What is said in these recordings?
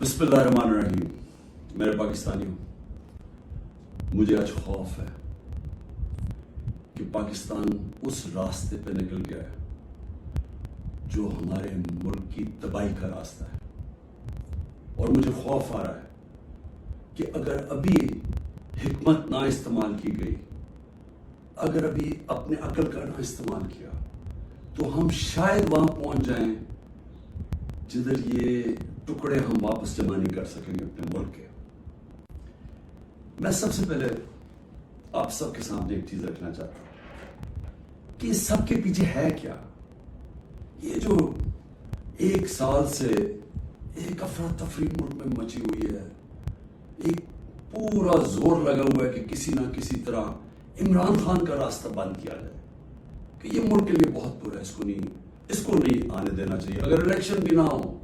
بسم اللہ الرحمن الرحیم. میرے پاکستانیوں، مجھے آج خوف ہے کہ پاکستان اس راستے پہ نکل گیا ہے جو ہمارے ملک کی تباہی کا راستہ ہے. اور مجھے خوف آ رہا ہے کہ اگر ابھی حکمت نہ استعمال کی گئی، اگر ابھی اپنے عقل کا نہ استعمال کیا، تو ہم شاید وہاں پہنچ جائیں جدھر یہ ٹکڑے ہم واپس جمع نہیں کر سکیں گے اپنے ملک کے. میں سب سے پہلے آپ سب کے سامنے ایک چیز رکھنا چاہتا ہوں کہ اس سب کے پیچھے ہے کیا. یہ جو ایک سال سے ایک افراتفری ملک میں مچی ہوئی ہے، ایک پورا زور لگا ہوا ہے کہ کسی نہ کسی طرح عمران خان کا راستہ بند کیا جائے کہ یہ ملک کے لیے بہت برا ہے، اس کو نہیں آنے دینا چاہیے. اگر الیکشن بھی نہ ہو،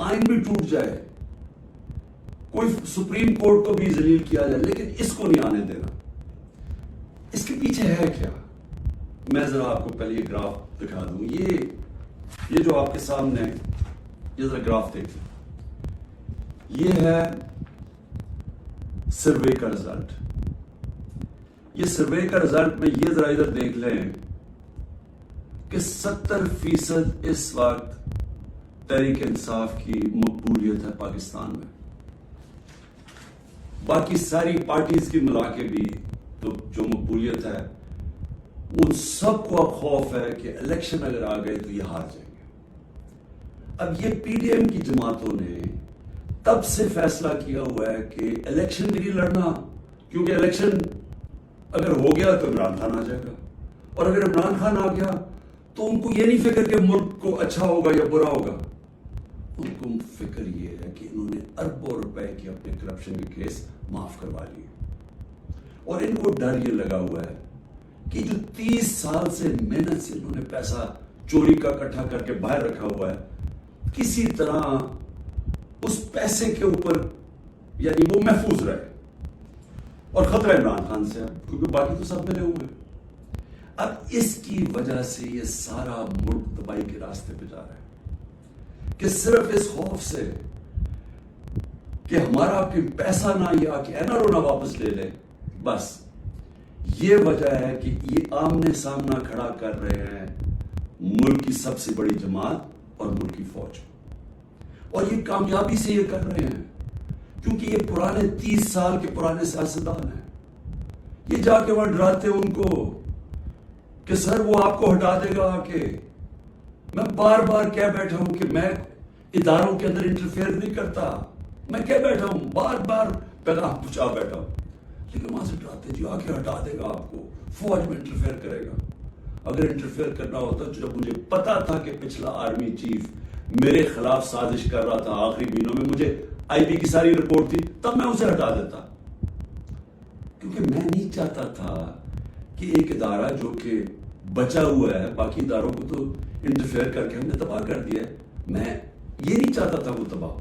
آئین بھی ٹوٹ جائے، کوئی سپریم کورٹ کو بھی ذلیل کیا جائے، لیکن اس کو نہیں آنے دینا. اس کے پیچھے ہے کیا؟ میں ذرا آپ کو پہلے یہ گراف دکھا دوں. یہ جو آپ کے سامنے ہے، یہ ذرا گراف دیکھیں. یہ ہے سروے کا رزلٹ. یہ سروے کا رزلٹ میں یہ ذرا ادھر دیکھ لیں کہ 70% اس وقت تحریک انصاف کی مقبولیت ہے پاکستان میں. باقی ساری پارٹیز کی ملا کے بھی تو جو مقبولیت ہے، ان سب کو اب خوف ہے کہ الیکشن اگر آ گئے تو یہ ہار جائیں گے. اب یہ پی ڈی ایم کی جماعتوں نے تب سے فیصلہ کیا ہوا ہے کہ الیکشن بھی نہیں لڑنا، کیونکہ الیکشن اگر ہو گیا تو عمران خان آ جائے گا، اور اگر عمران خان آ گیا تو ان کو یہ نہیں فکر کہ ملک کو اچھا ہوگا یا برا ہوگا. ان کو فکر یہ ہے کہ انہوں نے اربوں روپے کے اپنے کرپشن کے کیس معاف کروا لیے، اور ان کو ڈر یہ لگا ہوا ہے کہ جو 30 سال سے محنت سے انہوں نے پیسہ چوری کا اکٹھا کر کے باہر رکھا ہوا ہے، کسی طرح اس پیسے کے اوپر یعنی وہ محفوظ رہے. اور خطرہ عمران خان سے ہے کیونکہ باقی تو سب ملے ہوئے ہیں. اب اس کی وجہ سے یہ سارا ملک تباہی کے راستے پہ جا رہا ہے کہ صرف اس خوف سے کہ ہمارا کوئی پیسہ نہ یا کہ این آر او نہ واپس لے لے، بس یہ وجہ ہے کہ یہ آمنے سامنا کھڑا کر رہے ہیں ملک کی سب سے بڑی جماعت اور ملک کی فوج. اور یہ کامیابی سے یہ کر رہے ہیں کیونکہ یہ پرانے 30 سال کے پرانے سیاستدان ہیں. یہ جا کے وہاں ڈراتے ان کو کہ سر وہ آپ کو ہٹا دے گا آ کے. میں بار بار کہہ بیٹھا ہوں کہ میں اداروں کے اندر انٹرفیئر نہیں کرتا، میں کہہ بیٹھا ہوں، بار بار پیغام پہنچا بیٹھا ہوں، لیکن وہاں سے ڈراتے جی آ کے ہٹا دے گا آپ کو، فوج میں انٹرفیئر کرے گا. اگر انٹرفیئر کرنا ہوتا، جب مجھے پتا تھا کہ پچھلا آرمی چیف میرے خلاف سازش کر رہا تھا، آخری دنوں میں مجھے آئی بی کی ساری رپورٹ تھی، تب میں اسے ہٹا دیتا. کیونکہ میں نہیں چاہتا تھا کہ ایک ادارہ جو کہ بچا ہوا ہے، باقی اداروں کو تو انٹرفیئر کر کے ہم نے تباہ کر دیا ہے، میں یہ نہیں چاہتا تھا وہ تباہ.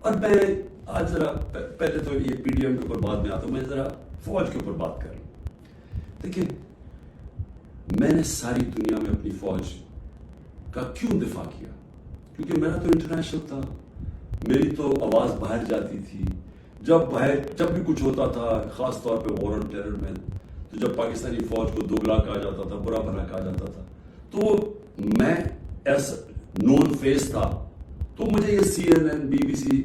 اور میں آج ذرا پہلے تو یہ پی ڈی ایم کے اوپر بعد میں آتا ہوں، میں ذرا فوج کے اوپر بات کر لوں. دیکھیں، میں نے ساری دنیا میں اپنی فوج کا کیوں دفاع کیا؟ کیونکہ میرا تو انٹرنیشنل تھا، میری تو آواز باہر جاتی تھی. جب بھی کچھ ہوتا تھا، خاص طور پہ وار آن ٹیرر میں، تو جب پاکستانی فوج کو دوگلا کہا جاتا تھا، برا بھلا کہا جاتا تھا، تو میں ایز نون فیس تھا. تو مجھے یہ C N N, B B C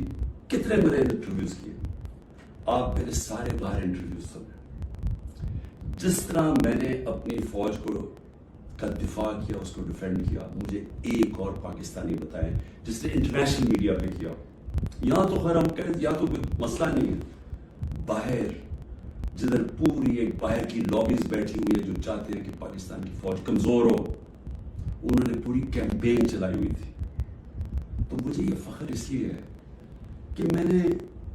کتنے میرے انٹرویوز کیے. آپ میرے سارے باہر انٹرویوز سنے. جس طرح میں نے اپنی فوج کا دفاع کیا، اس کو ڈیفینڈ کیا، مجھے ایک اور پاکستانی بتائیں جس نے انٹرنیشنل میڈیا پہ کیا. یہاں تو خیر ہم کہیں یہاں تو کوئی مسئلہ نہیں ہے، باہر جدھر پوری ایک باہر کی لابیز بیٹھی ہوئی ہے جو چاہتے ہیں کہ پاکستان کی فوج کمزور ہو، انہوں نے پوری کیمپین چلائی ہوئی تھی. تو مجھے یہ فخر اس لیے ہے کہ میں نے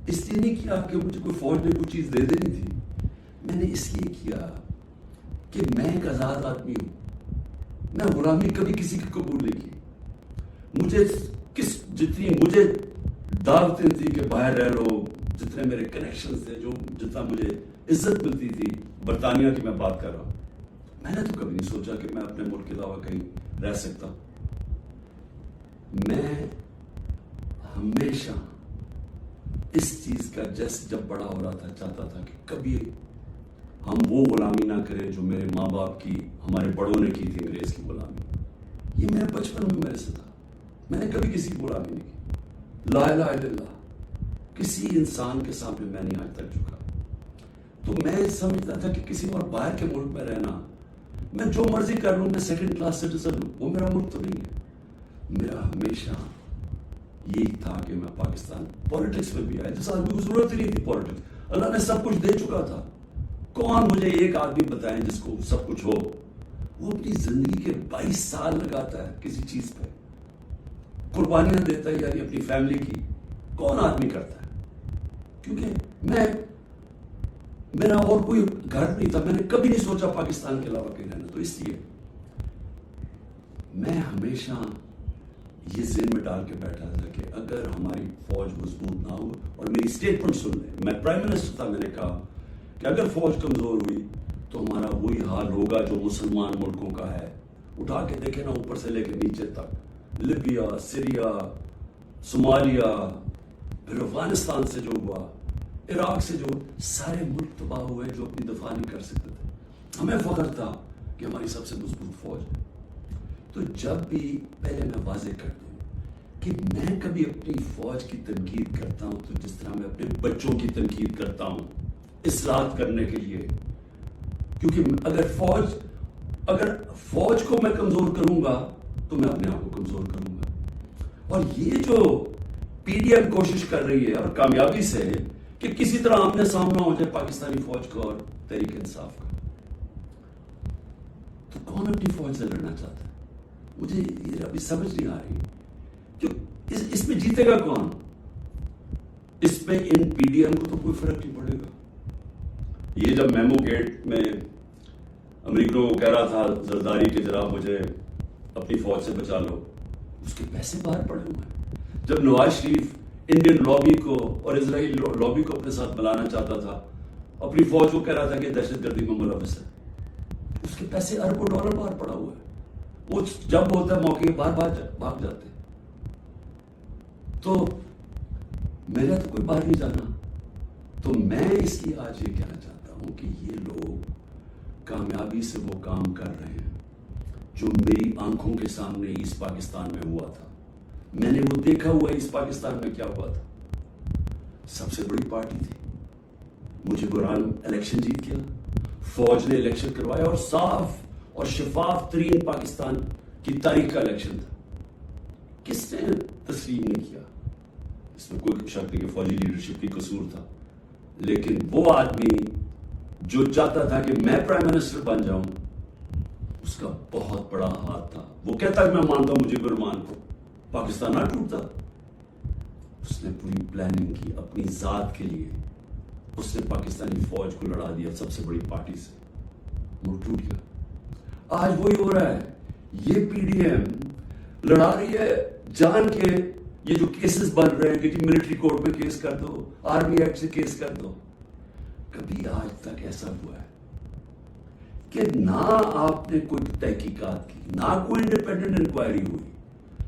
اس لیے نہیں کیا کہ مجھے کوئی فوج نے کوئی چیز دے دینی تھی، میں نے اس لیے کیا کہ میں ایک آزاد آدمی ہوں. میں غلامی کبھی کسی کی قبول نہیں کی. مجھے جتنی مجھے دعوتیں تھی کہ باہر رہ لو، جتنے میرے کنیکشنز تھے، جتنا مجھے عزت ملتی تھی، برطانیہ کی میں بات کر رہا ہوں، میں نے تو کبھی نہیں سوچا کہ میں اپنے ملک کے علاوہ کہیں رہ سکتا. میں ہمیشہ اس چیز کا جب بڑا ہو رہا تھا چاہتا تھا کہ کبھی ہم وہ غلامی نہ کریں جو میرے ماں باپ کی ہمارے بڑوں نے کی تھی انگریز کی غلامی. یہ میرے بچپن میں میرے سے تھا. میں نے کبھی کسی کی غلامی نہیں کی. لا الہ الا اللہ. کسی انسان کے سامنے میں نہیں آج تک جھکا. تو میں سمجھتا تھا کہ کسی اور باہر کے ملک میں رہنا, میں جو مرضی کر لوں, میں سیکنڈ کلاس سٹیزن ہوں, وہ میرا ملک تو نہیں ہے. میرا ہمیشہ یہی تھا کہ میں پاکستان پالیٹکس میں بھی آیا. جس آدمی کو ضرورت ہی نہیں تھی پالیٹکس, اللہ نے سب کچھ دے چکا تھا. کون مجھے ایک آدمی بتائیں جس کو سب کچھ ہو, وہ اپنی زندگی کے 22 سال لگاتا ہے کسی چیز پہ, قربانیاں دیتا ہے یعنی اپنی فیملی کی. کون آدمی کرتا ہے؟ کیونکہ میرا اور کوئی گھر نہیں تھا. میں نے کبھی نہیں سوچا پاکستان کے علاوہ کہیں رہنا. تو اس لیے میں ہمیشہ یہ ذہن میں ڈال کے بیٹھا تھا کہ اگر ہماری فوج مضبوط نہ ہو, اور میری اسٹیٹمنٹ سن لیں, میں پرائم منسٹر تھا, میں نے کہا کہ اگر فوج کمزور ہوئی تو ہمارا وہی حال ہوگا جو مسلمان ملکوں کا ہے. اٹھا کے دیکھیں نا, اوپر سے لے کے نیچے تک, لیبیا, سیریا, صومالیہ, پھر افغانستان سے جو ہوا, عراق سے جو, سارے ملک تباہ ہوئے جو اپنی دفاع نہیں کر سکتے تھے. ہمیں فخر تھا کہ ہماری سب سے مضبوط فوج ہے. تو جب بھی, پہلے میں واضح کر دوں کہ میں کبھی اپنی فوج کی تنقید کرتا ہوں تو جس طرح میں اپنے بچوں کی تنقید کرتا ہوں اصلاح کرنے کے لیے. کیونکہ اگر فوج کو میں کمزور کروں گا تو میں اپنے آپ کو کمزور کروں گا. اور یہ جو پی ڈی ایم کوشش کر رہی ہے, اور کامیابی سے, کہ کسی طرح آمنے سامنا ہو جائے پاکستانی فوج کو اور تحریک انصاف کا, تو کون اپنی فوج سے لڑنا چاہتا ہے؟ مجھے یہ ابھی سمجھ نہیں آ رہی کہ اس میں جیتے گا کون؟ اس میں ان پی ڈی ایم کو تو کوئی فرق نہیں پڑے گا. یہ جب میمو گیٹ میں امریکوں کو کہہ رہا تھا زرداری کہ جناب مجھے اپنی فوج سے بچا لو, اس کے پیسے باہر پڑے ہوئے ہیں. جب نواز شریف انڈین لابی کو اور اسرائیل لابی کو اپنے ساتھ بلانا چاہتا تھا, اپنی فوج کو کہہ رہا تھا کہ دہشت گردی میں ملوث ہے, اس کے پیسے اربوں ڈالر باہر پڑا ہوا ہے. وہ جب ہوتا ہے موقع باہر بھاگ جاتے. تو میرا تو کوئی باہر نہیں جانا. تو میں اس لیے آج یہ کہنا چاہتا ہوں کہ یہ لوگ کامیابی سے وہ کام کر رہے ہیں جو میری آنکھوں کے سامنے ایسٹ پاکستان میں ہوا تھا. میں نے وہ دیکھا ہوا ہے ایسٹ پاکستان میں کیا ہوا تھا. سب سے بڑی پارٹی تھی, مجھے قرآن الیکشن جیت گیا, فوج نے الیکشن کروایا, اور صاف اور شفاف ترین پاکستان کی تاریخ کا الیکشن تھا. کس نے تسلیم نہیں کیا؟ اس میں کوئی شک نہیں کہ فوجی لیڈرشپ کی قصور تھا, لیکن وہ آدمی جو چاہتا تھا کہ میں پرائم منسٹر بن جاؤں, اس کا بہت بڑا ہاتھ تھا. وہ کہتا کہ میں مانتا ہوں مجھے برمان کو, پاکستان نہ ٹوٹتا. اس نے پوری پلاننگ کی اپنی ذات کے لیے. اس نے پاکستانی فوج کو لڑا دیا سب سے بڑی پارٹی سے, ملک ٹوٹ گیا. آج وہی ہو رہا ہے. یہ پی ڈی ایم لڑا رہی ہے جان کے. یہ جو کیسز بن رہے ہیں کہ جی ملٹری کورٹ میں کیس کر دو, آرمی ایکٹ سے کیس کر دو, کبھی آج تک ایسا ہوا ہے کہ نہ آپ نے کوئی تحقیقات کی, نہ کوئی انڈیپینڈنٹ انکوائری ہوئی,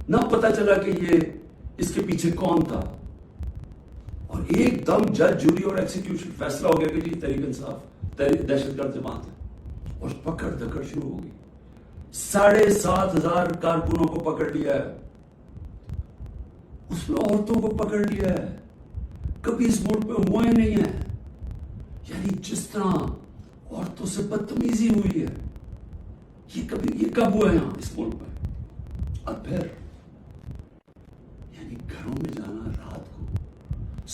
نہ پتا چلا کہ یہ اس کے پیچھے کون تھا, اور ایک دم جج, جوری اور ایکسیکیوشن فیصلہ ہو گیا کہ جی تحریک انصاف دہشت گرد جماعت ہے, اور پکڑ دکڑ شروع ہو گئی. 7,500 کارکنوں کو پکڑ لیا ہے, اس میں عورتوں کو پکڑ لیا ہے. کبھی اس ملک میں ہوا ہی نہیں ہے. یعنی جس طرح عورتوں سے بدتمیزی ہوئی ہے, یہ کب ہوا ہے یہاں اس ملک میں؟ اور پھر یعنی گھروں میں جانا رات کو,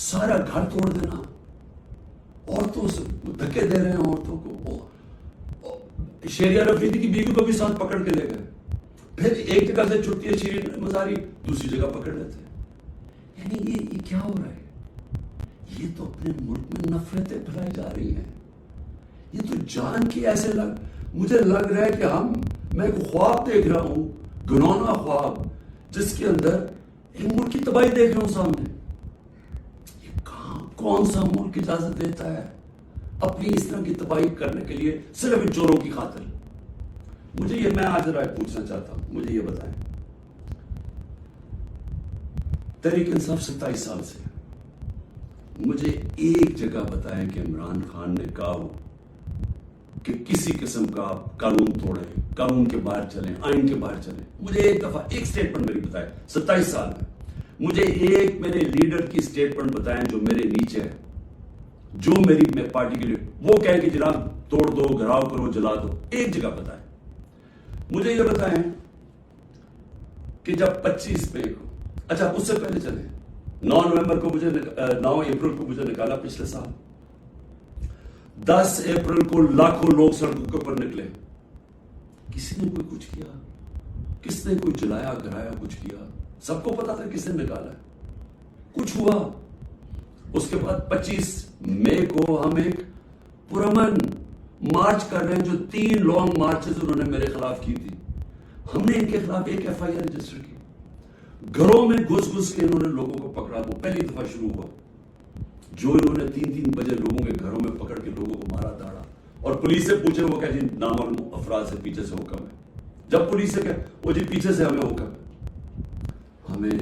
سارا گھر توڑ دینا, عورتوں سے دھکے دے رہے ہیں عورتوں کو. شیریہ رفیدی کی بیوی کو بھی ساتھ پکڑ کے لے گئے, پھر ایک جگہ سے چھٹی ہے شیرین مزاری, دوسری جگہ پکڑ لیتے. یعنی یہ کیا ہو رہا ہے؟ یہ تو اپنے ملک میں نفرتیں پھیلائی جا رہی ہیں. یہ تو جان کی ایسے مجھے لگ رہا ہے کہ میں ایک خواب دیکھ رہا ہوں, گھنونا خواب, جس کے اندر ایک ملک کی تباہی دیکھ رہا ہوں سامنے. یہ کون سا ملک اجازت دیتا ہے اپنی اس طرح کی تباہی کرنے کے لیے صرف ان چوروں کی خاطر؟ میں آج رائے پوچھنا چاہتا ہوں, مجھے یہ بتائیں تحریک انصاف 27 سال سے. مجھے ایک جگہ بتائیں کہ عمران خان نے کہا ہو کہ کسی قسم کا آپ قانون توڑیں, قانون کے باہر چلیں, آئین کے باہر چلیں. مجھے ایک دفعہ ایک سٹیٹمنٹ میری بتائیں 27 سال میں. مجھے ایک میرے لیڈر کی سٹیٹمنٹ بتائیں جو میرے نیچے ہے, جو میری پارٹی کے لیے وہ کہیں کہ جناب توڑ دو, گھراؤ کرو, جلا دو. ایک جگہ بتائیں. مجھے یہ بتائیں کہ جب 25 مئی کو, اچھا اس سے پہلے چلیں, 9 نومبر کو مجھے 9 اپریل کو مجھے نکالا پچھلے سال. 10 اپریل کو لاکھوں لوگ سڑکوں کے اوپر نکلے. کسی نے کوئی کچھ کیا؟ کس نے کوئی جلایا گرایا کچھ کیا؟ سب کو پتا تھا کس نے نکالا ہے. کچھ ہوا. اس کے بعد 25 مئی کو ہم ایک پرامن مارچ کر رہے ہیں, جو 3 لانگ مارچز انہوں نے میرے خلاف کی تھی. ہم نے ان کے خلاف ایک FIR رجسٹر کی. گھروں میں گھس کے انہوں نے لوگوں کو پکڑا. وہ پہلی دفعہ شروع ہوا جو انہوں نے 3 بجے لوگوں کے گھروں میں پکڑ کے لوگوں کو مارا داڑا. اور پولیس سے پوچھے, وہ کہ جی نامعلوم افراد سے پیچھے سے حکم ہے. جب پولیس سے کہ وہ جی پیچھے سے ہمیں حکم ہے. ہمیں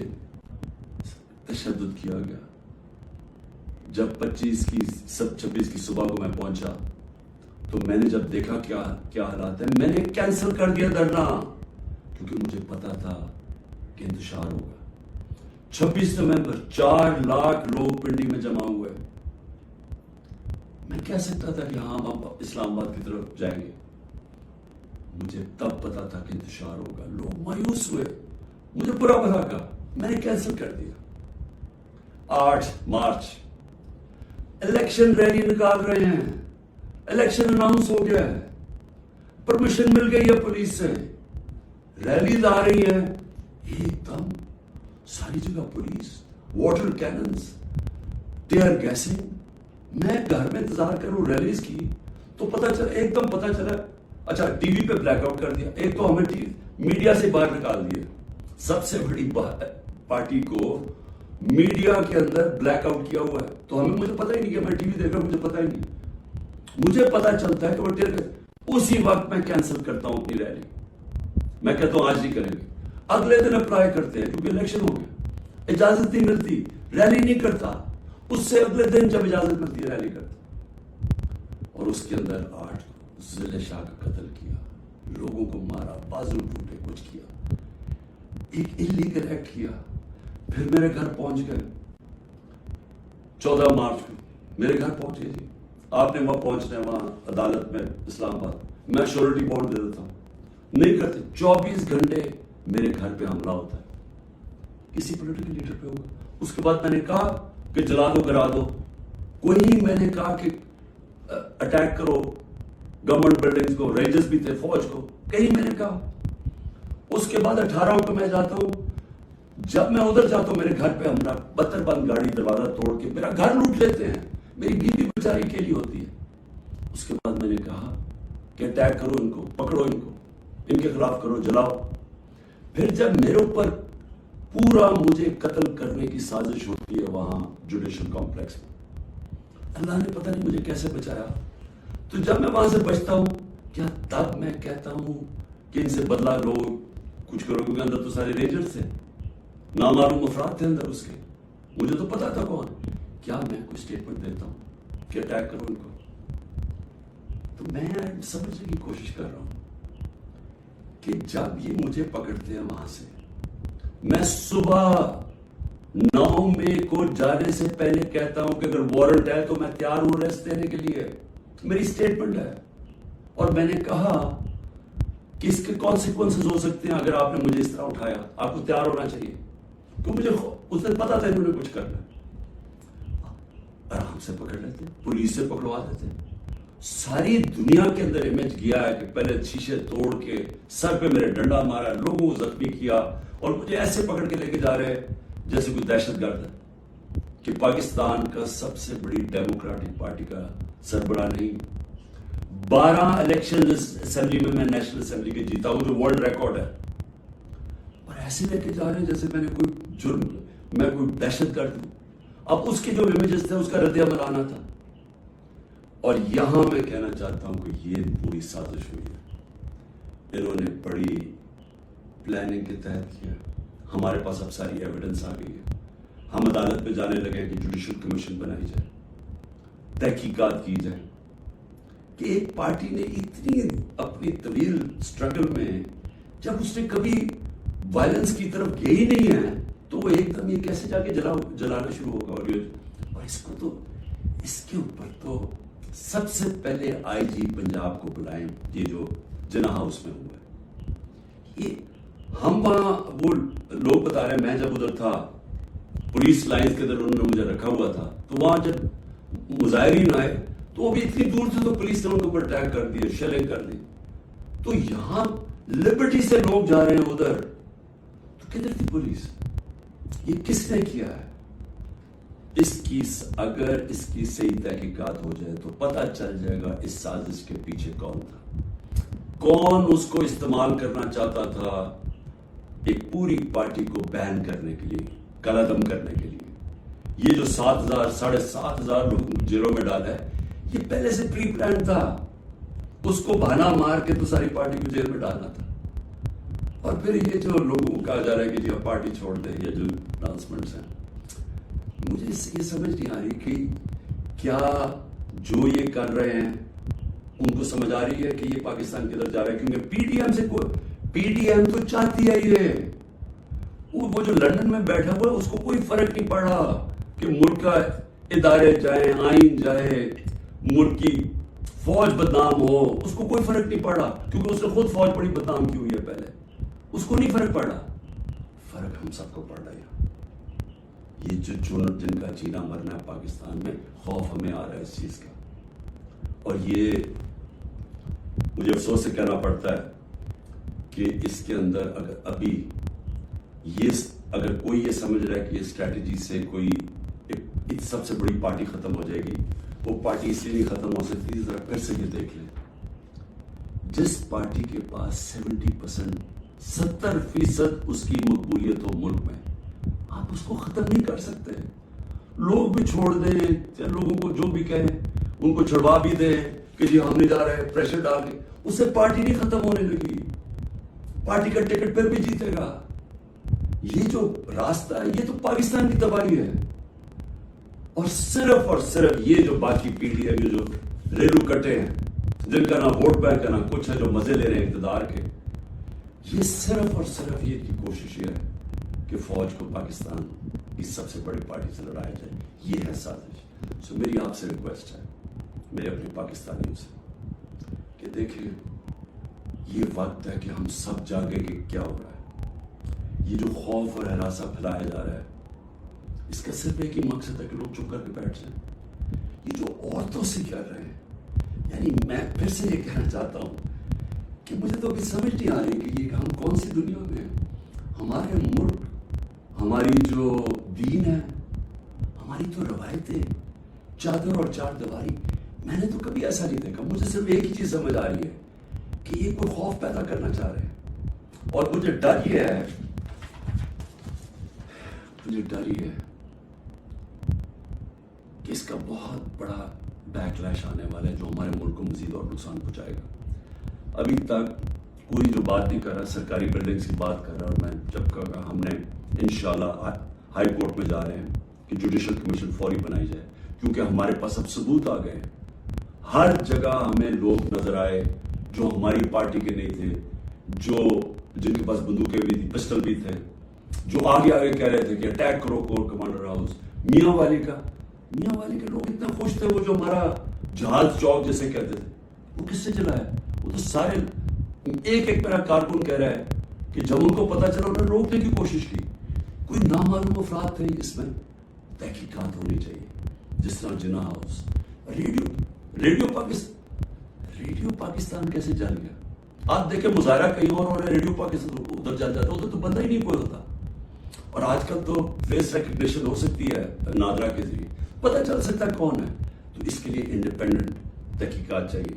تشدد کیا گیا. جب 26 کی صبح کو میں پہنچا تو میں نے جب دیکھا کیا حالات ہے, میں نے کینسل کر دیا دھرنا, کیونکہ مجھے پتا تھا کہ انتشار ہوگا. 26 نومبر 4 لاکھ لوگ پنڈی میں جمع ہوئے. میں کہہ سکتا تھا کہ ہاں ہم اسلام آباد کی طرف جائیں گے. مجھے تب پتا تھا کہ انتشار ہوگا. لوگ مایوس ہوئے, مجھے برا بھلا کہا, میں نے کینسل کر دیا. 8 مارچ الیکشن ریلی نکال رہے ہیں. الیکشن اناؤنس ہو گیا ہے, پرمیشن مل گئی ہے پولیس سے, ریلیز آ رہی ہے. ایک دم ساری جگہ police, water cannons, tear gassing. میں گھر میں انتظار کروں ریلیز کی تو پتا چلا, ایک دم پتا چلا. اچھا ٹی وی پہ بلیک آؤٹ کر دیا. ایک تو ہمیں میڈیا سے باہر نکال دیا. سب سے بڑی پارٹی کو میڈیا کے اندر بلیک آؤٹ کیا ہوا ہے, تو ہمیں مجھے پتا ہی نہیں کہ میں ٹی وی دیکھ رہا ہوں, مجھے پتا ہی نہیں. مجھے پتا چلتا ہے کہ وہ ٹیئر, اسی وقت میں کینسل کرتا ہوں اپنی ریلی. میں کہتا ہوں آج نہیں کریں گے. اگلے دن اپلائی کرتے ہیں کیونکہ الیکشن ہو گیا, اجازت نہیں ملتی, ریلی نہیں کرتا. اس سے اگلے دن جب اجازت ملتی ہے ریلی کرتا. اور اس کے اندر 8 ضلع شاہ کا قتل کیا, لوگوں کو مارا, بازو ٹوٹے, کچھ کیا, ایک انلیگل ایکٹ کیا. پھر میرے گھر پہنچ گئے 14 مارچ کو میرے گھر پہنچے. جی آپ نے وہاں پہنچنا ہے, وہاں عدالت میں اسلام آباد. میں شورٹی بانڈ دے دیتا ہوں, نہیں کرتے. 24 گھنٹے میرے گھر پہ حملہ ہوتا ہے, کسی پولیٹیکل لیڈر پہ ہوگا. اس کے بعد میں نے کہا کہ جلا دو, گرا دو. کوئی میں نے کہا کہ اٹیک کرو گورنمنٹ بلڈنگز کو, رینجرز بھی تھے, فوج کو, کہیں میں نے کہا. اس کے بعد 18 کو میں جاتا ہوں, جب میں ادھر جاتا ہوں میرے گھر پہ حملہ, 72 بند گاڑی دروازہ توڑ کے میرا گھر لوٹ لیتے ہیں. میری بیوی بیچاری اکیلی ہوتی ہے. اس کے بعد میں نے کہا کہ اٹیک کرو ان کو, پکڑو ان کو, ان کے خلاف کرو, جلاؤ. پھر جب میرے اوپر پورا مجھے قتل کرنے کی سازش ہوتی ہے وہاں جوڈیشل کمپلیکس میں, اللہ نے پتہ نہیں مجھے کیسے بچایا. تو جب میں وہاں سے بچتا ہوں, کیا تب میں کہتا ہوں کہ ان سے بدلہ لو, کچھ کرو, کیونکہ اندر تو سارے ریجرز تھے, نامعلوم افراد تھے اندر اس کے, مجھے تو پتا تھا کون. کیا میں کوئی اسٹیٹمنٹ دیتا ہوں کہ اٹیک کرو ان کو؟ تو میں سمجھنے کی کوشش کر رہا ہوں کہ جب یہ مجھے پکڑتے ہیں وہاں سے, میں صبح 9 مئی کو جانے سے پہلے کہتا ہوں کہ اگر وارنٹ ہے تو میں تیار ہوں ریسٹ دینے کے لیے. میری اسٹیٹمنٹ ہے. اور میں نے کہا کہ اس کے کانسیکوینسز ہو سکتے ہیں اگر آپ نے مجھے اس طرح اٹھایا, آپ کو تیار ہونا چاہیے. کیونکہ مجھے اس دن پتا تھا انہوں نے کچھ کرنا. آرام سے پکڑ لیتے, پولیس سے پکڑوا دیتے. ساری دنیا کے اندر امیج گیا ہے کہ پہلے شیشے توڑ کے سر پہ میرے ڈنڈا مارا, لوگوں کو زخمی کیا, اور مجھے ایسے پکڑ کے لے کے جا رہے جیسے کوئی دہشت گرد ہے کہ پاکستان کا سب سے بڑی ڈیموکریٹک پارٹی کا سربراہ نہیں. 12 الیکشن اسمبلی میں نیشنل اسمبلی کے جیتا ہوں, جو ورلڈ ریکارڈ ہے, اور ایسے لے کے جا رہے ہیں جیسے میں نے کوئی جرم, میں کوئی دہشت گرد ہوں. اب اس کے جو امیجز تھے اس کا رد عمل آنا تھا. اور یہاں میں کہنا چاہتا ہوں کہ یہ پوری سازش ہوئی ہے, انہوں نے بڑی پلاننگ کے تحت کیا. ہمارے پاس اب ساری ایویڈنس آ گئی ہے. ہم عدالت پہ جانے لگے کہ جوڈیشل کمیشن بنائی جائے, تحقیقات کی جائے, کہ ایک پارٹی نے اتنی اپنی طویل سٹرگل میں جب اس نے کبھی وائلنس کی طرف گئی ہی نہیں ہے تو وہ ایک دم یہ کیسے جا کے جلانا شروع ہوگا. اور اس کو تو اس کے اوپر تو سب سے پہلے آئی جی پنجاب کو بلائیں, یہ جو جنا ہاؤس میں ہوا ہے. یہ ہم وہاں وہ لوگ بتا رہے ہیں, میں جب ادھر تھا پولیس لائنز کے اندر انہوں نے مجھے رکھا ہوا تھا, تو وہاں جب مظاہرین آئے تو وہ بھی اتنی دور سے تو پولیس نے ان کے اوپر اٹیک کر دیا, شیلنگ کر دی. تو یہاں لبرٹی سے لوگ جا رہے ہیں ادھر, تو کدھر تھی پولیس؟ یہ کس نے کیا ہے؟ اگر اس کی صحیح تحقیقات ہو جائے تو پتہ چل جائے گا اس سازش کے پیچھے کون تھا, کون اس کو استعمال کرنا چاہتا تھا ایک پوری پارٹی کو بین کرنے کے لیے, قلعدم کرنے کے لیے. یہ جو 7,000 لوگ جیلوں میں ڈالا ہے, یہ پہلے سے پری پلان تھا. اس کو بہانا مار کے تو ساری پارٹی کو جیل میں ڈالنا تھا. اور پھر یہ جو لوگوں کو کہا جا رہا ہے کہ جی آپ پارٹی چھوڑ دیں, یہ جو اناؤنسمنٹس ہیں, مجھے یہ سمجھ نہیں آ رہی کہ کیا جو یہ کر رہے ہیں ان کو سمجھ آ رہی ہے کہ یہ پاکستان کدھر جا رہا ہے. کیونکہ پی ڈی ایم تو چاہتی ہے یہ, وہ جو لندن میں بیٹھا ہوا ہے اس کو کوئی فرق نہیں پڑ رہا کہ ملک کا ادارے جائیں, آئین جائے, ملک کی فوج بدنام ہو, اس کو کوئی فرق نہیں پڑ رہا. کیونکہ اس نے خود فوج بڑی بدنام کی ہوئی ہے پہلے, اس کو نہیں فرق پڑ رہا. فرق ہم سب کو پڑ رہا ہے. یہ جو جن کا جینا مرنا ہے پاکستان میں, خوف ہمیں آ رہا ہے اس چیز کا. اور یہ مجھے افسوس سے کہنا پڑتا ہے کہ اس کے اندر اگر کوئی یہ سمجھ رہا ہے کہ یہ اسٹریٹجی سے کوئی ایک سب سے بڑی پارٹی ختم ہو جائے گی, وہ پارٹی اس لیے نہیں ختم ہو سکتی. ذرا پھر سے یہ دیکھ لیں, جس پارٹی کے پاس 70% اس کی مقبولیت ہو ملک میں, آپ اس کو ختم نہیں کر سکتے. لوگ بھی چھوڑ دیں, لوگوں کو جو بھی کہیں ان کو چھڑوا بھی دیں کہ جی ہم نہیں جا رہے, پریشر ڈال کے, اس سے پارٹی نہیں ختم ہونے لگی. پارٹی کا ٹکٹ پھر بھی جیتے گا. یہ جو راستہ ہے یہ تو پاکستان کی تباہی ہے. اور صرف یہ جو باقی پیڑھی ہے, جو ریلو کٹے ہیں, جن کا نہ ووٹ بینک ہے نہ کچھ ہے, جو مزے لے رہے ہیں اقتدار کے, یہ صرف یہ کی کوشش یہ ہے کہ فوج کو پاکستان کی سب سے بڑی پارٹی سے لڑایا جائے. یہ ہے سازش. سو میری آپ سے ریکویسٹ ہے, میرے اپنے پاکستانیوں سے, کہ دیکھیں یہ وقت ہے کہ ہم سب جاگیں کہ کیا ہو رہا ہے. یہ جو خوف اور ہراساں پھیلایا جا رہا ہے, اس کا صرف ایک ہی مقصد ہے کہ لوگ چپ کر کے بیٹھ جائیں. یہ جو عورتوں سے کر رہے ہیں, یعنی میں پھر سے یہ کہنا چاہتا ہوں کہ مجھے تو سمجھ نہیں آ رہی کہ یہ ہم کون سی دنیا میں ہیں. ہمارے ملک, ہماری جو دین ہے, ہماری تو روایتیں, چادر اور چار دیواری, میں نے تو کبھی ایسا نہیں دیکھا. مجھے صرف ایک ہی چیز سمجھ آ رہی ہے کہ یہ کوئی خوف پیدا کرنا چاہ رہے ہیں. اور مجھے ڈر یہ ہے کہ اس کا بہت بڑا بیک لیش آنے والا ہے جو ہمارے ملک کو مزید اور نقصان پہنچائے گا. ابھی تک کوئی جو بات نہیں کر رہا, سرکاری بلڈنگز کی بات کر رہا, اور میں جب کہا ہم نے انشاءاللہ ہائی کورٹ میں جا رہے ہیں کہ جوڈیشل کمیشن فوری بنائی جائے, کیونکہ ہمارے پاس اب ثبوت آ گئے. ہر جگہ ہمیں لوگ نظر آئے جو ہماری پارٹی کے نہیں تھے, جن کے پاس بندوقیں بھی تھی, پسٹل بھی تھے, جو آگے کہہ رہے تھے کہ اٹیک کرو کور کمانڈر ہاؤس. میاں والی کے لوگ اتنے خوش تھے, وہ جو ہمارا جہاز چوک جیسے کہتے تھے, وہ کس سے چلا ہے؟ وہ تو سارے ایک میرا کارکن کہہ رہا ہے کہ جب ان کو پتا چلا انہوں نے روکنے کی کوشش کی. کوئی نامعلوم افراد تھے. اس میں تحقیقات ہونی چاہیے, جس طرح جنا ہاؤس, ریڈیو پاکستان کیسے جل گیا. آپ دیکھیں مظاہرہ کہیں اور ریڈیو پاکستان ادھر جل جاتا, ادھر تو بندہ ہی نہیں کوئی ہوتا. اور آج کل تو فیس ریکگنیشن ہو سکتی ہے نادرا کے ذریعے, پتہ چل سکتا ہے کون ہے. تو اس کے لیے انڈیپینڈنٹ تحقیقات چاہیے.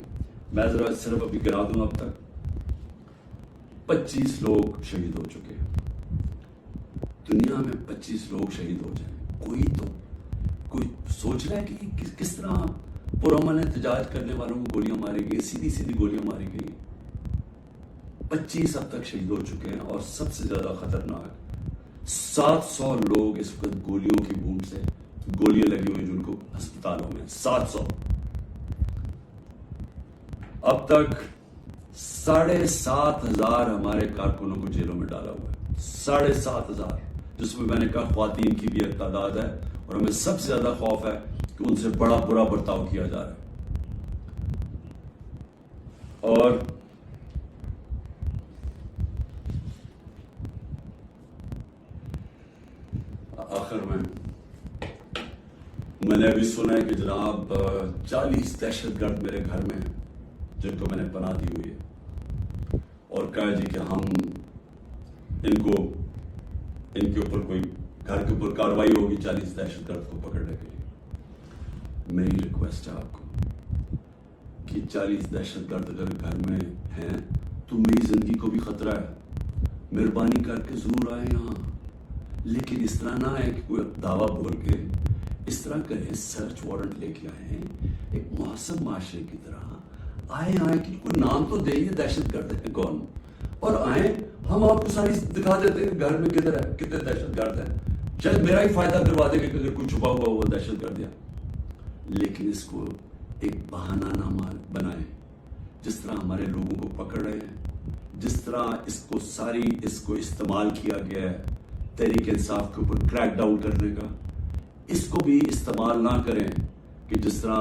میں ذرا صرف ابھی گنا دوں, اب تک 25 لوگ شہید ہو چکے ہیں. دنیا میں 25 لوگ شہید ہو جائیں, کوئی سوچ رہا ہے کہ کس طرح پرامن احتجاج کرنے والوں کو گولیاں ماری گئی, سیدھی گولیاں ماری گئی. 25 اب تک شہید ہو چکے ہیں. اور سب سے زیادہ خطرناک 700 لوگ اس وقت گولیوں کی بوم سے گولیاں لگی ہوئی جن کو ہسپتالوں میں 700. اب تک 7,500 ہمارے کارکنوں کو جیلوں میں ڈالا ہوا ہے. 7,500 جس میں نے کہا خواتین کی بھی ایک تعداد ہے اور ہمیں سب سے زیادہ خوف ہے کہ ان سے بڑا برا برتاؤ کیا جا رہا ہے. اور آخر میں نے ابھی سنا ہے کہ جناب 40 دہشت گرد میرے گھر میں ہیں جن کو میں نے پناہ دی ہوئی ہے اور کہا جی کہ ہم ان کے اوپر کوئی گھر کے اوپر کاروائی ہوگی 40 دہشت گرد کو پکڑنے کے لیے. میری ریکویسٹ ہے آپ کو کہ 40 دہشت گرد اگر گھر میں ہیں تو میری زندگی کو بھی خطرہ ہے. مہربانی کر کے ضرور آئیں یہاں, لیکن اس طرح نہ ہے کہ کوئی دعویٰ بول کے اس طرح کریں, سرچ وارنٹ لے کے آئیں ایک مہذب معاشرے کی طرح. آئیں کہ کوئی نام تو دیں, یہ دہشت گرد ہے کون, اور آئیں ہم آپ کو ساری دکھا دیتے ہیں گھر میں کدھر ہے, کتنے دہشت گرد ہیں. شاید میرا ہی فائدہ کروا دے کہ اگر کوئی چھپا ہوا وہ دہشت گرد ہے, لیکن اس کو ایک بہانہ نہ بنائیں. جس طرح ہمارے لوگوں کو پکڑ رہے ہیں, جس طرح اس کو استعمال کیا گیا ہے تحریک انصاف کے اوپر کریک ڈاؤن کرنے کا, اس کو بھی استعمال نہ کریں کہ جس طرح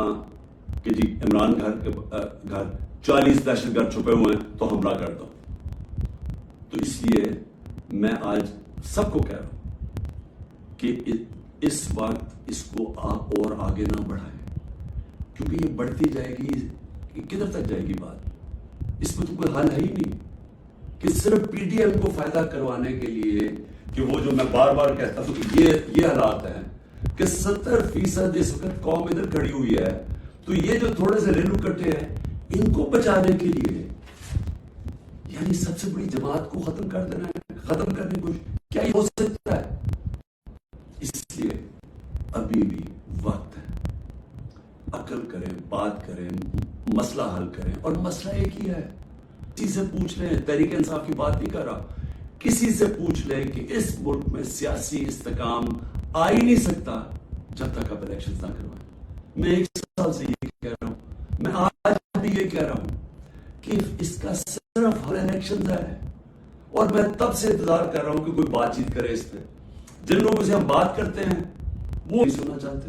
کہ جی عمران گھر 40 دہشت گرد چھپے ہوئے ہیں تو حملہ کر دو. تو اس لیے میں آج سب کو کہہ رہا ہوں کہ اس وقت اس کو آپ اور آگے نہ بڑھائیں, کیونکہ یہ بڑھتی جائے گی, کدھر تک جائے گی بات. اس میں تو کوئی حل ہے ہی نہیں کہ صرف پی ڈی ایم کو فائدہ کروانے کے لیے کہ وہ جو میں بار بار کہتا ہوں کہ یہ حالات ہیں کہ 70% اس وقت قوم ادھر کھڑی ہوئی ہے, تو یہ جو تھوڑے سے ریلو کٹے ہیں ان کو بچانے کے لیے یعنی سب سے بڑی جماعت کو ختم کر دینا ہے, ختم کرنے کو کیا یہ ہو سکتا ہے. اس لیے ابھی بھی وقت ہے, عقل کریں, بات کریں, مسئلہ حل کریں. اور مسئلہ ایک ہی ہے, کسی سے پوچھ لیں, تحریک انصاف کی بات نہیں کر رہا, کسی سے پوچھ لیں کہ اس ملک میں سیاسی استحکام آ ہی نہیں سکتا جب تک آپ الیکشن نہ کروائیں. میں 1 سال سے یہ کہہ رہا ہوں, میں آج بھی یہ کہہ رہا ہوں کہ اس کا صرف حل الیکشن ہے, اور میں تب سے انتظار کر رہا ہوں کہ کوئی بات چیت کرے اس پہ. جن لوگوں سے ہم بات کرتے ہیں وہ نہیں سننا چاہتے,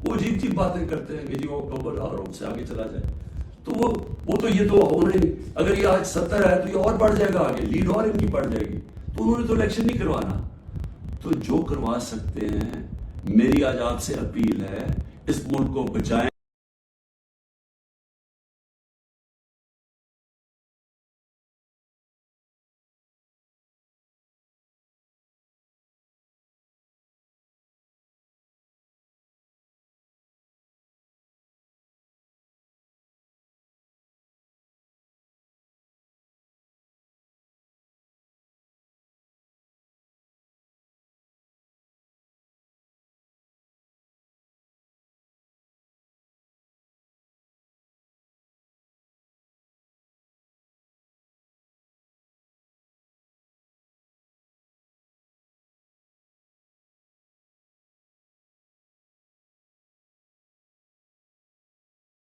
وہ عجیب عجیب باتیں کرتے ہیں کہ جی وہ اکتوبر اور سے آگے چلا جائے. تو وہ تو یہ تو ہونا ہی, اگر یہ آج 70 ہے تو یہ اور بڑھ جائے گا آگے, لیڈ اور ان کی بڑھ جائے گی. تو انہوں نے تو الیکشن نہیں کروانا. تو جو کروا سکتے ہیں, میری آج آپ سے اپیل ہے اس ملک کو بچائیں.